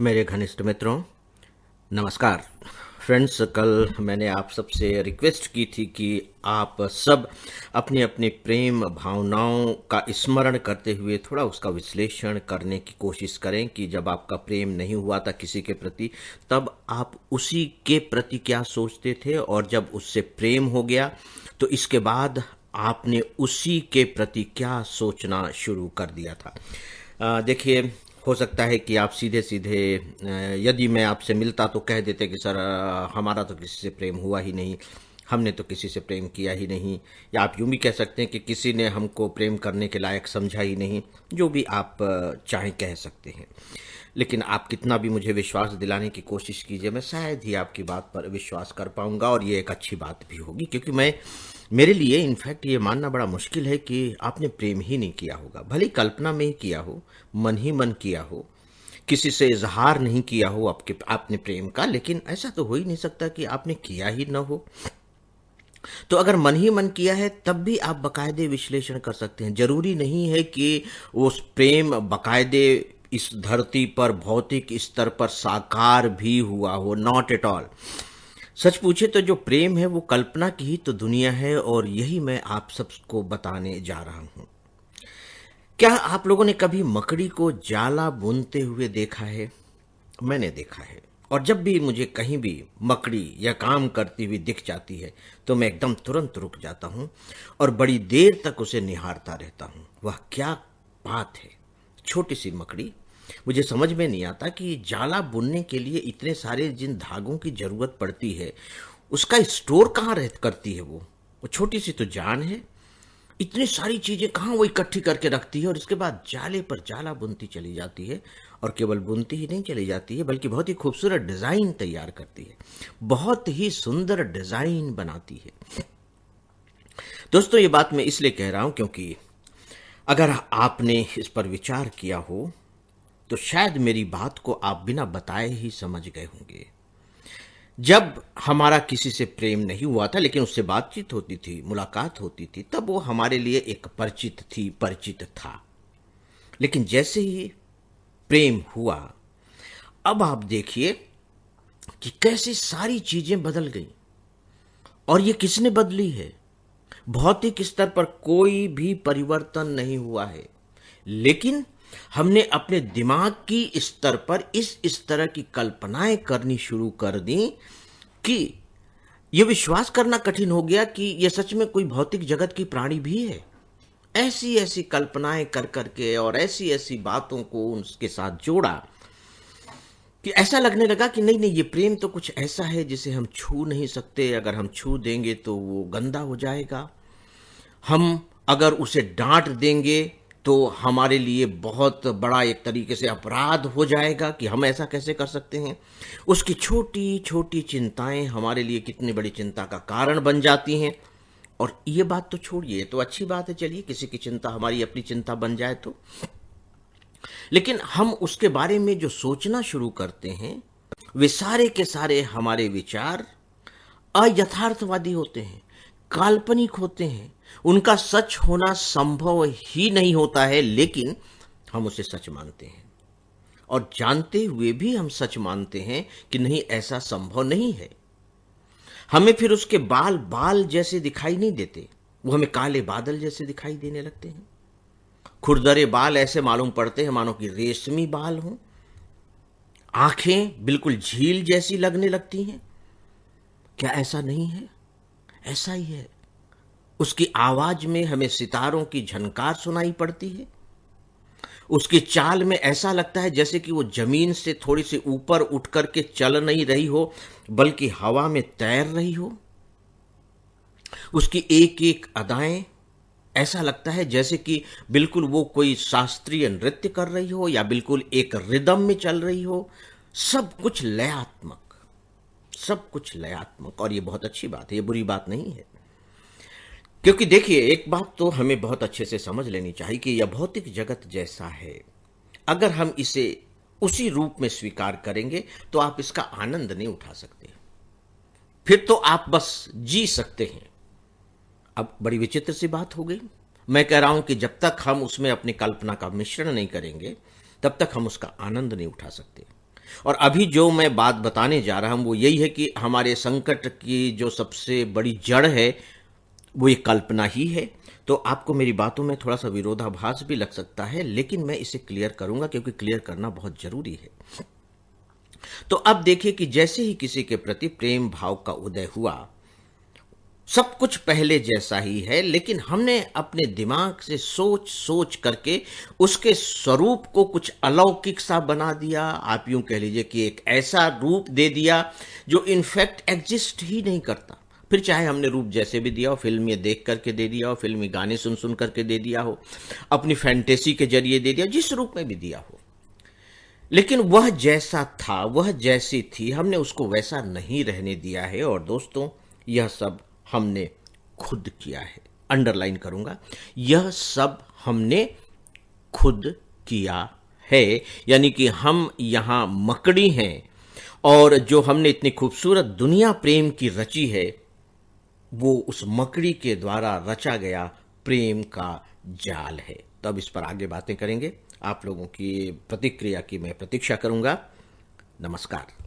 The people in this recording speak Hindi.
मेरे घनिष्ठ मित्रों, नमस्कार। फ्रेंड्स, कल मैंने आप सबसे रिक्वेस्ट की थी कि आप सब अपनी अपनी प्रेम भावनाओं का स्मरण करते हुए थोड़ा उसका विश्लेषण करने की कोशिश करें कि जब आपका प्रेम नहीं हुआ था किसी के प्रति, तब आप उसी के प्रति क्या सोचते थे, और जब उससे प्रेम हो गया तो इसके बाद आपने उसी के प्रति क्या सोचना शुरू कर दिया था। देखिए, हो सकता है कि आप सीधे सीधे यदि मैं आपसे मिलता तो कह देते कि सर, हमारा तो किसी से प्रेम हुआ ही नहीं, हमने तो किसी से प्रेम किया ही नहीं, या आप यूं भी कह सकते हैं कि किसी ने हमको प्रेम करने के लायक समझा ही नहीं। जो भी आप चाहें कह सकते हैं, लेकिन आप कितना भी मुझे विश्वास दिलाने की कोशिश कीजिए, मैं शायद ही आपकी बात पर विश्वास कर पाऊंगा, और ये एक अच्छी बात भी होगी, क्योंकि मेरे लिए इनफैक्ट ये मानना बड़ा मुश्किल है कि आपने प्रेम ही नहीं किया होगा। भले ही कल्पना में ही किया हो, मन ही मन किया हो, किसी से इजहार नहीं किया हो आपने प्रेम का, लेकिन ऐसा तो हो ही नहीं सकता कि आपने किया ही न हो। तो अगर मन ही मन किया है तब भी आप बकायदे विश्लेषण कर सकते हैं। जरूरी नहीं है कि उस प्रेम बकायदे इस धरती पर भौतिक स्तर पर साकार भी हुआ हो, नॉट एट ऑल। सच पूछे तो जो प्रेम है वो कल्पना की ही तो दुनिया है, और यही मैं आप सबको बताने जा रहा हूं। क्या आप लोगों ने कभी मकड़ी को जाला बुनते हुए देखा है? मैंने देखा है, और जब भी मुझे कहीं भी मकड़ी या काम करती हुई दिख जाती है तो मैं एकदम तुरंत रुक जाता हूं और बड़ी देर तक उसे निहारता रहता हूं। वह क्या बात है! छोटी सी मकड़ी। मुझे समझ में नहीं आता कि जाला बुनने के लिए इतने सारे जिन धागों की जरूरत पड़ती है, उसका स्टोर कहाँ रह करती है। वो छोटी सी तो जान है, इतनी सारी चीजें कहाँ वो इकट्ठी करके रखती है, और इसके बाद जाले पर जाला बुनती चली जाती है। और केवल बुनती ही नहीं चली जाती है, बल्कि बहुत ही खूबसूरत डिजाइन तैयार करती है, बहुत ही सुंदर डिजाइन बनाती है। दोस्तों, ये बात मैं इसलिए कह रहा हूं क्योंकि अगर आपने इस पर विचार किया हो तो शायद मेरी बात को आप बिना बताए ही समझ गए होंगे। जब हमारा किसी से प्रेम नहीं हुआ था लेकिन उससे बातचीत होती थी, मुलाकात होती थी, तब वो हमारे लिए एक परिचित था। लेकिन जैसे ही प्रेम हुआ, अब आप देखिए कि कैसे सारी चीजें बदल गई। और ये किसने बदली है? भौतिक स्तर पर कोई भी परिवर्तन नहीं हुआ है, लेकिन हमने अपने दिमाग की स्तर पर इस तरह की कल्पनाएं करनी शुरू कर दी कि यह विश्वास करना कठिन हो गया कि यह सच में कोई भौतिक जगत की प्राणी भी है। ऐसी ऐसी कल्पनाएं कर करके और ऐसी ऐसी बातों को उसके साथ जोड़ा कि ऐसा लगने लगा कि नहीं नहीं, ये प्रेम तो कुछ ऐसा है जिसे हम छू नहीं सकते। अगर हम छू देंगे तो वो गंदा हो जाएगा। हम अगर उसे डांट देंगे तो हमारे लिए बहुत बड़ा एक तरीके से अपराध हो जाएगा कि हम ऐसा कैसे कर सकते हैं। उसकी छोटी छोटी चिंताएं हमारे लिए कितनी बड़ी चिंता का कारण बन जाती हैं। और ये बात तो छोड़िए, तो अच्छी बात है, चलिए किसी की चिंता हमारी अपनी चिंता बन जाए तो। लेकिन हम उसके बारे में जो सोचना शुरू करते हैं, वे सारे के सारे हमारे विचार अयथार्थवादी होते हैं, काल्पनिक होते हैं। उनका सच होना संभव ही नहीं होता है, लेकिन हम उसे सच मानते हैं। और जानते हुए भी हम सच मानते हैं कि नहीं, ऐसा संभव नहीं है। हमें फिर उसके बाल बाल जैसे दिखाई नहीं देते, वो हमें काले बादल जैसे दिखाई देने लगते हैं। खुरदरे बाल ऐसे मालूम पड़ते हैं मानो कि रेशमी बाल हों। आंखें बिल्कुल झील जैसी लगने लगती हैं। क्या ऐसा नहीं है? ऐसा ही है। उसकी आवाज में हमें सितारों की झनकार सुनाई पड़ती है। उसकी चाल में ऐसा लगता है जैसे कि वो जमीन से थोड़ी सी ऊपर उठ करके चल नहीं रही हो, बल्कि हवा में तैर रही हो। उसकी एक एक अदाएं, ऐसा लगता है जैसे कि बिल्कुल वो कोई शास्त्रीय नृत्य कर रही हो या बिल्कुल एक रिदम में चल रही हो। सब कुछ लयात्मक, सब कुछ लयात्मक। और ये बहुत अच्छी बात है, ये बुरी बात नहीं है। क्योंकि देखिए, एक बात तो हमें बहुत अच्छे से समझ लेनी चाहिए कि यह भौतिक जगत जैसा है, अगर हम इसे उसी रूप में स्वीकार करेंगे तो आप इसका आनंद नहीं उठा सकते। फिर तो आप बस जी सकते हैं। अब बड़ी विचित्र सी बात हो गई। मैं कह रहा हूं कि जब तक हम उसमें अपनी कल्पना का मिश्रण नहीं करेंगे, तब तक हम उसका आनंद नहीं उठा सकते। और अभी जो मैं बात बताने जा रहा हूं वो यही है कि हमारे संकट की जो सबसे बड़ी जड़ है वो ये कल्पना ही है। तो आपको मेरी बातों में थोड़ा सा विरोधाभास भी लग सकता है, लेकिन मैं इसे क्लियर करूंगा क्योंकि क्लियर करना बहुत जरूरी है। तो अब देखिए कि जैसे ही किसी के प्रति प्रेम भाव का उदय हुआ, सब कुछ पहले जैसा ही है, लेकिन हमने अपने दिमाग से सोच सोच करके उसके स्वरूप को कुछ अलौकिक सा बना दिया। आप यूं कह लीजिए कि एक ऐसा रूप दे दिया जो इनफैक्ट एग्जिस्ट ही नहीं करता। फिर चाहे हमने रूप जैसे भी दिया हो, फिल्म में देख करके दे दिया हो, फिल्मी गाने सुन सुन करके दे दिया हो, अपनी फैंटेसी के जरिए दे दिया, जिस रूप में भी दिया हो, लेकिन वह जैसा था, वह जैसी थी, हमने उसको वैसा नहीं रहने दिया है। और दोस्तों, यह सब हमने खुद किया है। अंडरलाइन करूंगा, यह सब हमने खुद किया है। यानी कि हम यहां मकड़ी हैं, और जो हमने इतनी खूबसूरत दुनिया प्रेम की रची है वो उस मकड़ी के द्वारा रचा गया प्रेम का जाल है। तो अब इस पर आगे बातें करेंगे। आप लोगों की प्रतिक्रिया की मैं प्रतीक्षा करूंगा। नमस्कार।